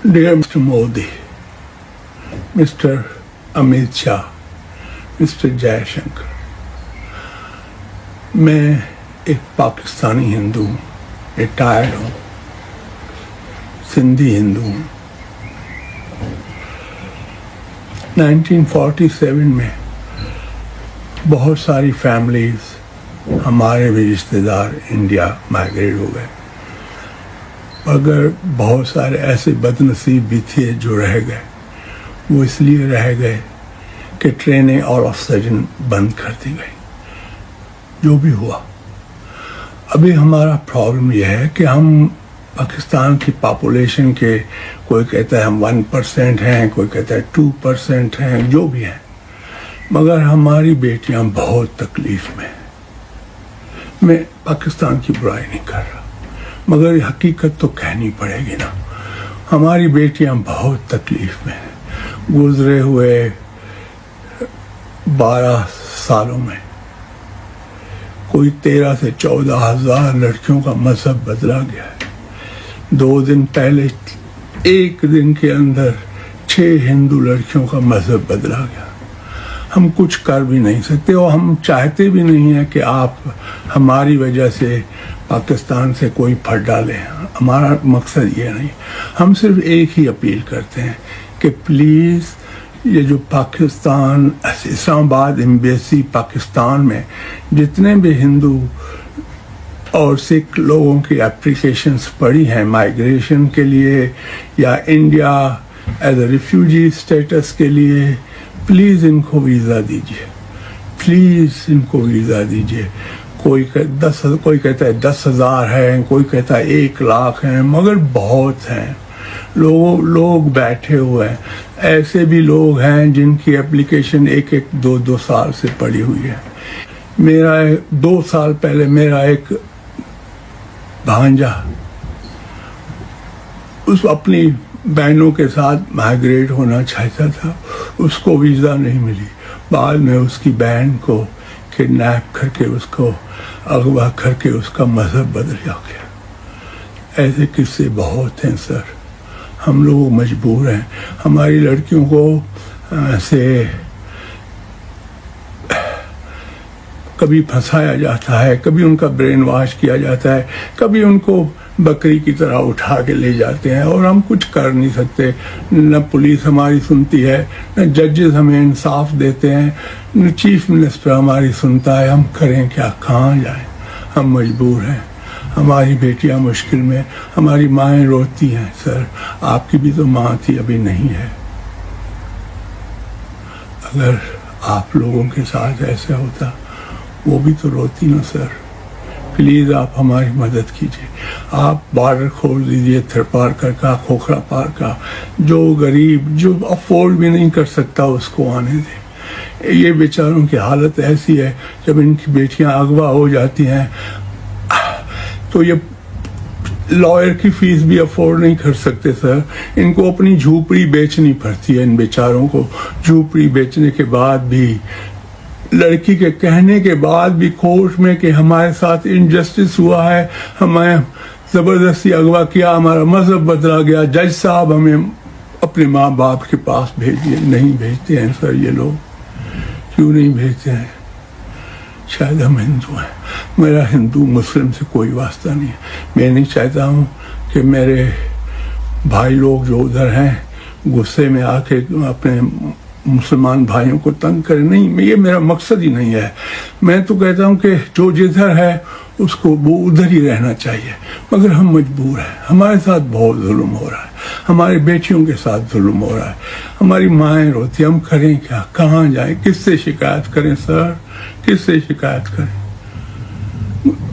Dear Mr. Modi, Mr. Amit Shah, Mr. Jai Shankar, मैं एक पाकिस्तानी हिंदू हूँ, रिटायर्ड हूँ, सिंधी हिंदू हूँ। 1947 में बहुत सारी फैमिलीज हमारे भी रिश्तेदार इंडिया माइग्रेट हो गए, मगर बहुत सारे ऐसे बदनसीब भी थे जो रह गए। वो इसलिए रह गए कि ट्रेनें ऑल ऑफ सडन बंद कर दी गई। जो भी हुआ, अभी हमारा प्रॉब्लम यह है कि हम पाकिस्तान की पॉपुलेशन के, कोई कहता है हम 1% हैं, कोई कहता है 2% हैं, जो भी हैं, मगर हमारी बेटियां बहुत तकलीफ में हैं। मैं पाकिस्तान की बुराई नहीं कर रहा, मगर हकीकत तो कहनी पड़ेगी ना। हमारी बेटियां बहुत तकलीफ में हैं। गुजरे हुए 12 सालों में कोई 13 से 14 हजार लड़कियों का मजहब बदला गया है। 2 दिन पहले एक दिन के अंदर 6 हिंदू लड़कियों का मजहब बदला गया। हम कुछ कर भी नहीं सकते और हम चाहते भी नहीं है कि आप हमारी वजह से पाकिस्तान से कोई फट डाले। हमारा मकसद ये नहीं। हम सिर्फ एक ही अपील करते हैं कि प्लीज़ ये जो पाकिस्तान इस्लामाबाद एम्बेसी पाकिस्तान में जितने भी हिंदू और सिख लोगों की एप्लीकेशंस पड़ी हैं माइग्रेशन के लिए या India as a refugee status के लिए, प्लीज़ इनको वीज़ा दीजिए, प्लीज़ इनको वीज़ा दीजिए। कोई कहता है 10,000 हैं, कोई कहता है 1 लाख हैं, मगर बहुत हैं। लोग बैठे हुए हैं। ऐसे भी लोग हैं जिनकी एप्लीकेशन 1-2 साल से पड़ी हुई है। मेरा 2 साल पहले मेरा एक भांजा उस अपनी बहनों के साथ माइग्रेट होना चाहता था, उसको वीज़ा नहीं मिली। बाद में उसकी बहन को किडनैप करके उसको अगवा करके उसका मजहब बदल गया। ऐसे किस्से बहुत हैं सर। हम लोग मजबूर हैं। हमारी लड़कियों को से कभी फंसाया जाता है, कभी उनका ब्रेन वॉश किया जाता है, कभी उनको बकरी की तरह उठा के ले जाते हैं और हम कुछ कर नहीं सकते। न पुलिस हमारी सुनती है, न जजेस हमें इंसाफ देते हैं, न चीफ मिनिस्टर हमारी सुनता है। हम करें क्या, कहाँ जाएं? हम मजबूर हैं। हमारी बेटियां मुश्किल में, हमारी माएँ रोती हैं। सर आपकी भी तो माँ थी, अभी नहीं है। अगर आप लोगों के साथ ऐसा होता, वो भी तो रोती ना सर। प्लीज़ आप हमारी मदद कीजिए। आप बॉर्डर खोल दीजिए, थरपारकर का, खोखरा पार का। जो गरीब, जो अफोर्ड भी नहीं कर सकता, उसको आने दें। ये बेचारों की हालत ऐसी है, जब इनकी बेटियां अगवा हो जाती हैं तो ये लॉयर की फीस भी अफोर्ड नहीं कर सकते सर। इनको अपनी झोपड़ी बेचनी पड़ती है। इन बेचारों को झोपड़ी बेचने के बाद भी, लड़की के कहने के बाद भी कोर्ट में कि हमारे साथ इनजस्टिस हुआ है, हमें ज़बरदस्ती अगवा किया, हमारा मजहब बदला गया, जज साहब हमें अपने माँ बाप के पास भेज दिए। नहीं भेजते हैं सर ये लोग। क्यों नहीं भेजते हैं? शायद हम हिंदू हैं। मेरा हिंदू मुस्लिम से कोई वास्ता नहीं है। मैं नहीं चाहता हूँ कि मेरे भाई लोग जो उधर हैं गुस्से में आके अपने मुसलमान भाइयों को तंग करें। नहीं, ये मेरा मकसद ही नहीं है। मैं तो कहता हूँ कि जो जिधर है उसको वो उधर ही रहना चाहिए, मगर हम मजबूर हैं। हमारे साथ बहुत जुल्म हो रहा है, हमारी बेटियों के साथ जुल्म हो रहा है, हमारी माएँ रोती। हम करें क्या, कहाँ जाएं, किससे शिकायत करें सर, किससे शिकायत करें?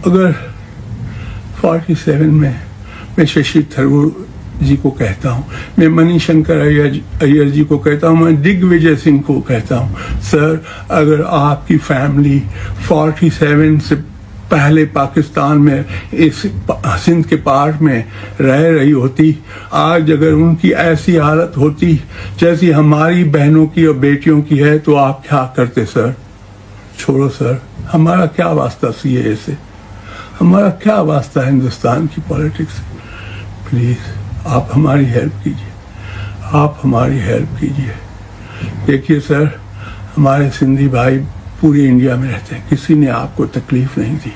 अगर 47 में मैं शशि थरूर जी को कहता हूँ, मैं मणिशंकर अय्यर जी को कहता हूँ, मैं दिग्विजय सिंह को कहता हूँ, सर अगर आपकी फैमिली 47 से पहले पाकिस्तान में इस सिंध के पार्ट में रह रही होती, आज अगर उनकी ऐसी हालत होती जैसी हमारी बहनों की और बेटियों की है, तो आप क्या करते सर? छोड़ो सर, हमारा क्या वास्ता सीए से, हमारा क्या वास्ता हिंदुस्तान की पॉलिटिक्स से। प्लीज़ आप हमारी हेल्प कीजिए। آپ ہماری ہیلپ کیجیے. دیکھیے سر، ہمارے سندھی بھائی پوری انڈیا میں رہتے ہیں، کسی نے آپ کو تکلیف نہیں دی.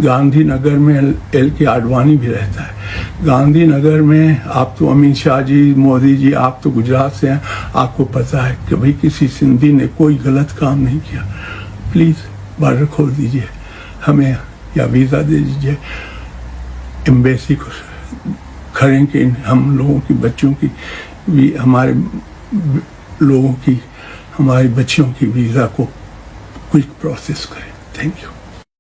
گاندھی نگر میں ایل کے آڈوانی بھی رہتا ہے. گاندھی نگر میں آپ تو امت شاہ جی، مودی جی، آپ تو گجرات سے ہیں، آپ کو پتہ ہے کہ بھئی کسی سندھی نے کوئی غلط کام نہیں کیا. پلیز بارڈر کھول دیجیے ہمیں، یا ویزا دے دیجیے. ایمبیسی کو کھڑیں کہ ہم لوگوں کی بچوں کی بھی، ہمارے لوگوں کی، ہماری بچیوں کی ویزا کو کوئک پروسیس کریں. Thank you.